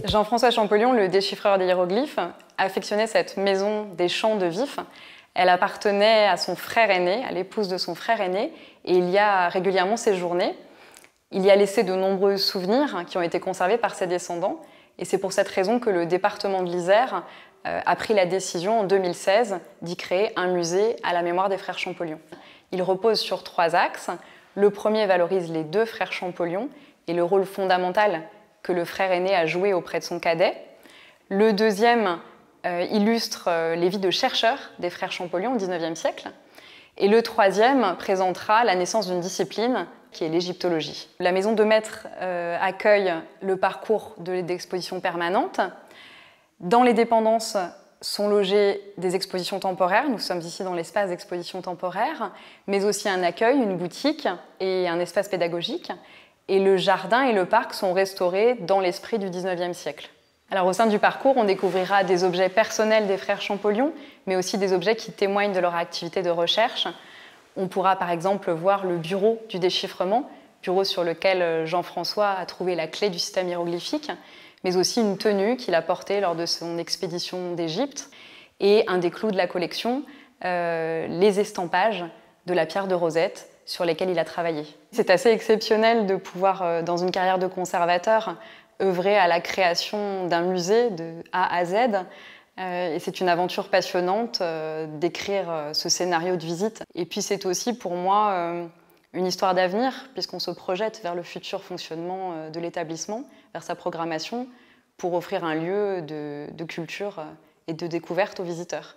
Jean-François Champollion, le déchiffreur des hiéroglyphes, affectionnait cette maison des champs de Vif. Elle appartenait à son frère aîné, à l'épouse de son frère aîné, et il y a régulièrement séjourné. Il y a laissé de nombreux souvenirs qui ont été conservés par ses descendants, et c'est pour cette raison que le département de l'Isère a pris la décision en 2016 d'y créer un musée à la mémoire des frères Champollion. Il repose sur 3 axes. Le premier valorise les 2 frères Champollion et le rôle fondamental que le frère aîné a joué auprès de son cadet. Le deuxième illustre les vies de chercheurs des frères Champollion au XIXe siècle. Et le troisième présentera la naissance d'une discipline qui est l'égyptologie. La maison de maître accueille le parcours d'expositions permanentes. Dans les dépendances sont logées des expositions temporaires. Nous sommes ici dans l'espace d'exposition temporaire, mais aussi un accueil, une boutique et un espace pédagogique. Et le jardin et le parc sont restaurés dans l'esprit du XIXe siècle. Alors, au sein du parcours, on découvrira des objets personnels des frères Champollion, mais aussi des objets qui témoignent de leur activité de recherche. On pourra par exemple voir le bureau du déchiffrement, bureau sur lequel Jean-François a trouvé la clé du système hiéroglyphique, mais aussi une tenue qu'il a portée lors de son expédition d'Égypte, et un des clous de la collection, les estampages de la pierre de Rosette, sur lesquels il a travaillé. C'est assez exceptionnel de pouvoir, dans une carrière de conservateur, œuvrer à la création d'un musée de A à Z. Et c'est une aventure passionnante d'écrire ce scénario de visite. Et puis c'est aussi pour moi une histoire d'avenir, puisqu'on se projette vers le futur fonctionnement de l'établissement, vers sa programmation, pour offrir un lieu de culture et de découverte aux visiteurs.